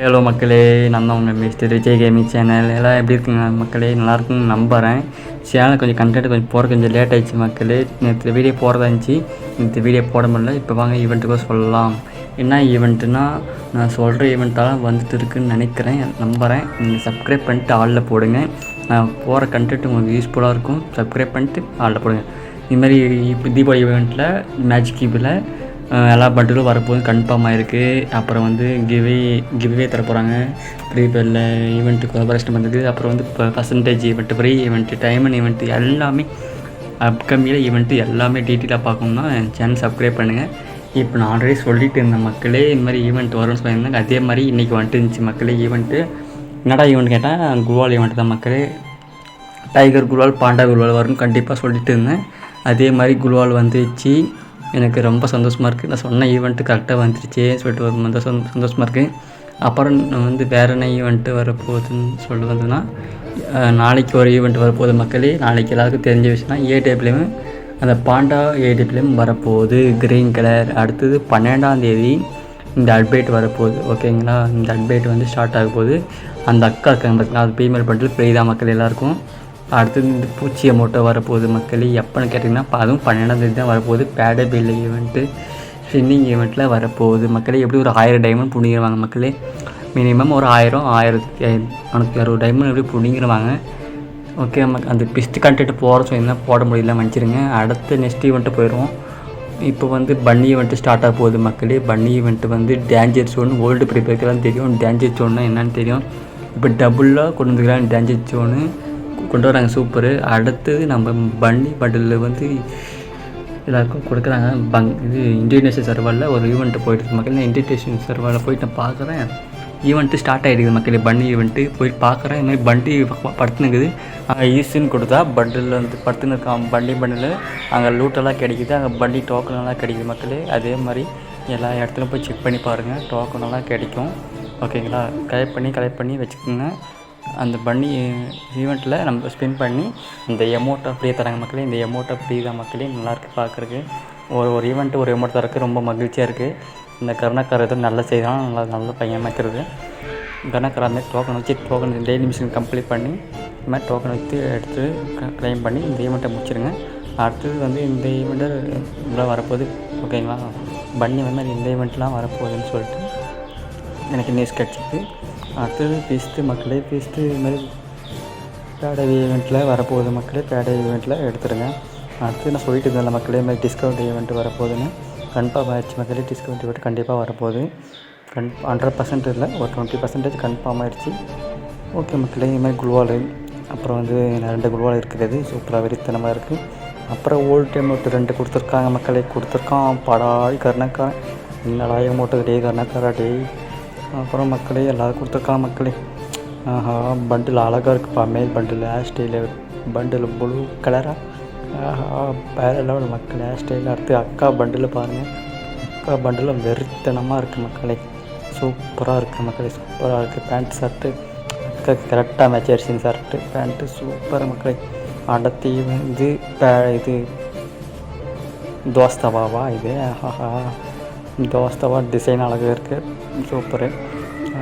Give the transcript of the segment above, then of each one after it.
Hello மக்களே, நான் தான் உங்கள் மிஸ்டர் விஜய் கேமிங் சேனல். எல்லாம் எப்படி இருக்குங்க மக்களே? நல்லாயிருக்குன்னு நம்புகிறேன். சேனல் கொஞ்சம் கண்டென்ட் போட கொஞ்சம் லேட் ஆகிடுச்சு மக்களே. நேற்று வீடியோ போடுறதா இருந்துச்சு, இந்த வீடியோ போட முடியல. இப்போ வாங்க ஈவெண்ட்டுக்கும் சொல்லலாம். என்ன ஈவெண்ட்டுனா, நான் சொல்கிற ஈவெண்ட்டால் வந்துட்டு இருக்குன்னு நினைக்கிறேன், நம்புகிறேன். நீங்கள் சப்ஸ்கிரைப் பண்ணிட்டு ஆளில் போடுங்க. நான் போகிற கண்டென்ட் உங்களுக்கு யூஸ்ஃபுல்லாக இருக்கும். சப்ஸ்கிரைப் பண்ணிட்டு ஆளில் போடுங்க. இதுமாதிரி இப்போ தீபாவளி ஈவெண்ட்டில் மேஜிக் கியூபில் எல்லா பண்டிலும் வரப்போது கன்ஃபார்ம் ஆகிருக்கு. அப்புறம் வந்து கிவ்வே தர போகிறாங்க. ஃப்ரீ ஃபயரில் ஈவெண்ட்டு கொலாபரேஷன் பண்ணுறது. அப்புறம் வந்து இப்போ percentage event, free event, diamond event எல்லாமே அப்கமிங்கில் ஈவெண்ட்டு எல்லாமே டீட்டெயிலாக பார்க்கணுன்னா என் சேனல் சப்ஸ்கிரைப் பண்ணுங்கள். இப்போ நான் ஆல்ரெடி சொல்லிட்டு இருந்தேன் மக்களே, இந்த மாதிரி ஈவெண்ட் வரும்னு சொல்லியிருந்தாங்க. அதே மாதிரி இன்றைக்கி வந்துட்டு இருந்துச்சு மக்களே ஈவெண்ட்டு. என்னடா ஈவெண்ட் கேட்டால் குருவால் ஈவெண்ட் தான் மக்களே. டைகர் குருவால், பாண்டா குருவால் வரும்னு கண்டிப்பாக சொல்லிட்டு இருந்தேன். அதே மாதிரி குருவால் வந்துச்சு. எனக்கு ரொம்ப சந்தோஷமாக இருக்குது. நான் சொன்ன ஈவெண்ட்டு கரெக்டாக வந்துருச்சே சொல்லிட்டு ஒரு சந்தோஷமாக இருக்குது. அப்புறம் வந்து வேறு என்ன ஈவெண்ட்டு வரப்போகுதுன்னு சொல்லிட்டு வந்ததுன்னா, நாளைக்கு ஒரு ஈவெண்ட் வரப்போகுது மக்களே. நாளைக்கு எல்லாருக்கும் தெரிஞ்ச விஷயம் தான். ஏடிஎஃப்லேயும் அந்த பாண்டா ஏடிஎஃப்லேயும் வரப்போகுது க்ரீன் கலர். அடுத்தது 12ஆம் தேதி இந்த அப்டேட் வரப்போகுது. ஓகேங்களா? இந்த அப்டேட் வந்து ஸ்டார்ட் ஆக போகுது. அந்த அக்கா இருக்காங்க பார்த்தீங்கன்னா, அது ஃபீமேல் பண்டில் ஃப்ரீ தான் மக்கள் எல்லாேருக்கும். அடுத்தது இந்த பூச்சி அமௌண்ட்டை வரப்போகுது மக்களே. எப்போன்னு கேட்டிங்கன்னா, அதுவும் 12ஆம் தேதி தான் வரப்போகுது. பேடே பில் ஈவெண்ட்டு, ஸ்பின்னிங் ஈவெண்ட்டில் வரப்போகுது மக்களே. எப்படி ஒரு 1000 டைமண்ட் புடிங்கிடுவாங்க மக்களே. மினிமம் ஒரு 1060 டைமண்ட் எப்படி புடிங்கிடுவாங்க. ஓகே, நமக்கு அந்த பிஸ்ட் கண்டென்ட் போட சொன்னால் போட முடியல, மன்னிச்சிருங்க. அடுத்து நெக்ஸ்ட் ஈவெண்ட்டு போயிடுவோம். இப்போ வந்து பன்னி ஈவெண்ட்டு ஸ்டார்ட் ஆக போகுது மக்களே. பன்னி ஈவெண்ட்டு வந்து டேஞ்சர் ஜோன், ஓல்டு ப்ரிப்பேர்க்கெல்லாம் தெரியும். டேஞ்சர் ஜோன்னா என்னன்னு தெரியும். இப்போ டபுளாக கொண்டு வந்துக்கிறாங்க டேஞ்சர் ஜோனு கொண்டு வராங்க, சூப்பரு. அடுத்தது நம்ம பன்னி பண்டில் வந்து எல்லாருக்கும் கொடுக்குறாங்க. இது இன்டர்நேஷ்னல் சர்வரில் ஒரு ஈவெண்ட்டு போயிட்டு மக்கள். நான் இன்டர்நேஷ்னல் சர்வரில் போயிட்டு நான் பார்க்குறேன், ஈவெண்ட்டு ஸ்டார்ட் ஆகிடுது மக்களே. பன்னி ஈவெண்ட்டு போயிட்டு பார்க்குறேன். இதுமாதிரி பண்டி படுத்துனுக்குது. அங்கே ஈஸின்னு கொடுத்தா பண்டில் வந்து படுத்துன்னு இருக்கான். பண்டில் அங்கே லூட்டெல்லாம் கிடைக்கிது, அங்கே பண்டி டோக்கனெல்லாம் கிடைக்குது மக்களே. அதே மாதிரி எல்லா இடத்துலையும் போய் செக் பண்ணி பாருங்கள், டோக்கனெல்லாம் கிடைக்கும். ஓகேங்களா? கலெக்ட் பண்ணி வச்சுக்கோங்க. அந்த பன்னி ஈவெண்ட்டில் நம்ம ஸ்பின் பண்ணி இந்த எமௌண்ட்டை ஃப்ரீ தராங்க மக்களே. இந்த எமௌண்ட்டை ஃப்ரீ தான் மக்களே. நல்லாயிருக்கு பார்க்குறக்கு. ஒரு ஈவெண்ட்டு ஒரு எமௌண்ட் தரக்கு ரொம்ப மகிழ்ச்சியாக இருக்குது. இந்த கருணாக்கார எதுவும் நல்ல செய்யலாம், நல்ல பையன் வைக்கிறது. கருணாக்கார மாதிரி டோக்கன் டெய்லி மிஷின் கம்ப்ளீட் பண்ணி இந்த மாதிரி டோக்கன் வச்சு எடுத்து க்ளைம் பண்ணி இந்த ஈவெண்ட்டை முடிச்சிடுங்க. அடுத்தது வந்து இந்த ஈவெண்ட்டு இதெல்லாம் வரப்போகுது. ஓகேங்களா? பன்னி வந்து இந்த ஈவெண்ட்லாம் வரப்போகுதுன்னு சொல்லிட்டு எனக்கு நியூஸ் கிடச்சிது. அடுத்தது பீஸ்ட்டு மக்களே. பீஸ்ட்டு இதுமாதிரி பேடை ஈவெண்ட்டில் வரப்போகுது மக்களே. பேடை ஈவெண்ட்டில் எடுத்துடுங்க. அடுத்து நான் சொல்லிட்டு இருந்தேன் மக்களே, இதுமாதிரி டிஸ்கவுண்ட் ஈவெண்ட்டு வரப்போகுதுன்னு. கன்ஃபார்ம் ஆகிடுச்சு மக்களே. டிஸ்கவுண்ட் ஈவெண்ட் கண்டிப்பாக வரப்போகுது. 100% இல்லை, ஒரு 20% கன்ஃபார்ம் ஆகிடுச்சு. ஓகே மக்களே. இதுமாதிரி குல்வால், அப்புறம் வந்து 2 குல்வால் இருக்கிறது சூப்பராக வெறித்தனமாக இருக்குது. அப்புறம் ஓல்டு அமௌண்ட்டு 2 கொடுத்துருக்காங்க மக்களே. கொடுத்துருக்கான் படாய் கருணாக்காரன். என்னடா அமௌண்ட்டு டே கருணாக்காரா டே. அப்புறம் மக்களே எல்லோரும் கொடுத்துருக்காங்க மக்களே. ஆஹா, பண்டில் அழகாக இருக்குப்பா. மேல் bundle hair style, bundle blue கலராக. ஆஹா, வேறு லெவல் மக்கள் ஹேர் ஸ்டைல். அடுத்து அக்கா பண்டில் பாருங்கள். அக்கா பண்டில் வெறித்தனமாக இருக்குது மக்களே. சூப்பராக இருக்குது மக்களே, சூப்பராக இருக்குது. பேண்ட் ஷர்ட்டு அக்காவுக்கு கரெக்டாக மேட்ச் ஆயிடுச்சு. ஷர்ட்டு பேண்ட்டு சூப்பராக மக்களே. அடுத்து இது இது தோஸ்தவாவா இது? ஆஹா, தோஸ்தவா டிசைன் அழகாக இருக்குது, சூப்பரு.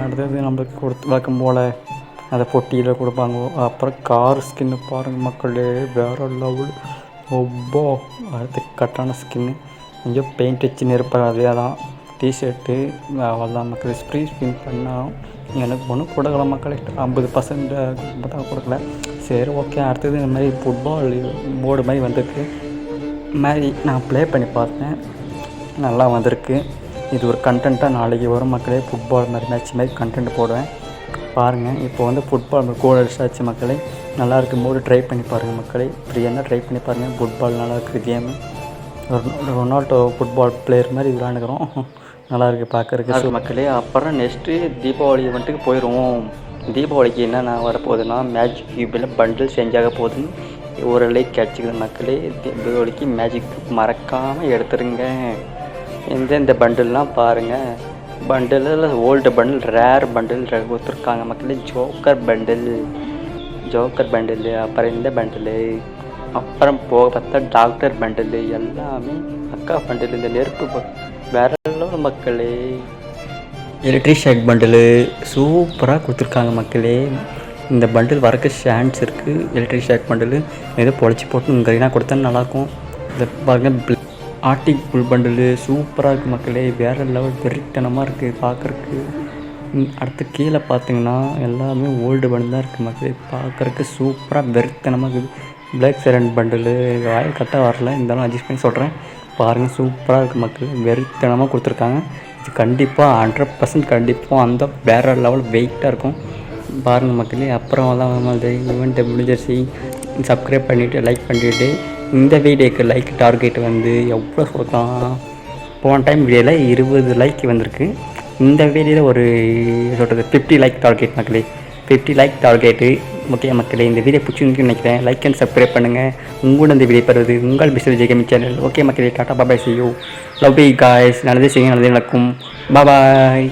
அடுத்தது நம்மளுக்கு வழக்கம் போல் அதை பொட்டியில் கொடுப்பாங்க. அப்புறம் கார் ஸ்கின்னு பாருங்கள் மக்களே, வேறு லெவல். ரொம்ப அடுத்து கட்டான ஸ்கின்னு. கொஞ்சம் பெயிண்ட் வச்சுன்னு இருப்பார், அதே தான். டிஷர்ட்டு அவ்வளோதான் மக்களே. ஸ்பின் பண்ணால் எனக்கு ஒன்றும் கொடுக்கல மக்களே. 50% தான் கொடுக்கல. சரி, ஓகே. அடுத்தது இந்த மாதிரி ஃபுட்பால் போர்டு மாதிரி வந்திருக்கு. மாதிரி நான் ப்ளே பண்ணி பார்த்தேன், நல்லா வந்திருக்கு. இது ஒரு கண்டென்ட்டாக நாளைக்கு வரும் மக்களே. ஃபுட்பால் மாதிரி மேட்ச் மாதிரி கண்டென்ட் போடுவேன் பாருங்கள். இப்போ வந்து ஃபுட்பால் கோல் அடிச்சாச்சு மக்களே. நல்லாயிருக்கு மோடு. ட்ரை பண்ணி பாருங்கள் மக்களே. ஃப்ரீயாக ட்ரை பண்ணி பாருங்கள். ஃபுட்பால் நல்லா இருக்குது கேமு. ரொனால்டோ ஃபுட்பால் பிளேயர் மாதிரி விளாண்டுக்கிறோம். நல்லாயிருக்கு பார்க்குறதுக்கு மக்களே. அப்புறம் நெக்ஸ்ட்டு தீபாவளி ஈவெண்ட்டுக்கு போயிடுவோம். தீபாவளிக்கு என்னென்ன வரப்போகுதுன்னா, மேஜிக் கியூபில் பண்டில் செஞ்சாக போகுதுன்னு ஒரு லைக் கிடச்சிக்குது மக்களே. தீபாவளிக்கு மேஜிக் கியூப் மறக்காமல் எடுத்துருங்க. இந்த பண்டில்லாம் பாருங்கள். Bundle old bundle, rare bundle கொடுத்துருக்காங்க மக்களே. ஜோக்கர் பண்டில், அப்புறம் இந்த பண்டில், அப்புறம் போக பார்த்தா டாக்டர் பண்டில், எல்லாமே அக்கா பண்டில். இந்த நெருப்பு வேற மக்களே. எலக்ட்ரிக் ஷேக் பண்டிலு சூப்பராக கொடுத்துருக்காங்க மக்களே. இந்த பண்டில் வரக்கு சான்ஸ் இருக்குது. எலக்ட்ரிக் ஷேக் பண்டிலு ஏதோ பொழைச்சி போட்டு உங்கள்னா கொடுத்தா நல்லாயிருக்கும். இதை பாருங்கள், ஆர்டிக் புல் பண்டிலு சூப்பராக இருக்குது மக்களே. வேறு லெவல் வெறித்தனமாக இருக்குது பார்க்குறக்கு. அடுத்து கீழே பார்த்தீங்கன்னா எல்லாமே ஓல்டு பண்டில் தான் இருக்குது மக்களே. பார்க்குறக்கு சூப்பராக வெறித்தனமாக இருக்குது. பிளாக் சைலண்ட் பண்டிலு வாயில் கரெக்டாக வரல, இருந்தாலும் அட்ஜஸ்ட் பண்ணி சொல்கிறேன். பாருங்கள், சூப்பராக இருக்குது மக்கள். வெறித்தனமாக கொடுத்துருக்காங்க. இது கண்டிப்பாக 100% கண்டிப்பாக அந்த வேறு லெவல் வெயிட்டாக இருக்கும். பாருங்கள் மக்களே. அப்புறம் தான் ஈவெண்ட்டை முடிஞ்சிருச்சு. சப்ஸ்கிரைப் பண்ணிவிட்டு லைக் பண்ணிவிட்டு இந்த வீடியோக்கு லைக் டார்கெட் வந்து எவ்வளோ சொல்லலாம். போன டைம் வீடியோவில் 20 லைக் வந்திருக்கு. இந்த வீடியோவில் ஒரு சொல்கிறது 50 லைக் டார்கெட் மக்களே. 50 லைக் டார்கெட்டு. ஓகே மக்களே, இந்த வீடியோ பிடிச்சிருந்துன்னு நினைக்கிறேன். லைக் அண்ட் சப்ஸ்கிரைப் பண்ணுங்கள். உங்களோட இந்த வீடியோ பெறுவது உங்கள் mister Vijay gaming channel. Okay மக்களே, tata bye bye, see you. Love you guys. நல்லதே செய்யுங்க, நல்லதே நடக்கும். பாபாய்.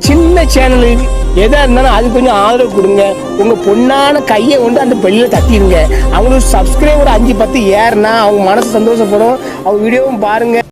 சின்ன சேனலு எதாக இருந்தாலும் அது கொஞ்சம் ஆதரவு கொடுங்க. உங்கள் பொண்ணான கையை கொண்டு அந்த பெல்லில் தட்டிடுங்க. அவங்களுக்கு சப்ஸ்கிரைபர் 5-10 ஏறுனா அவங்க மனசு சந்தோஷப்படும். அவங்க வீடியோவும் பாருங்கள்.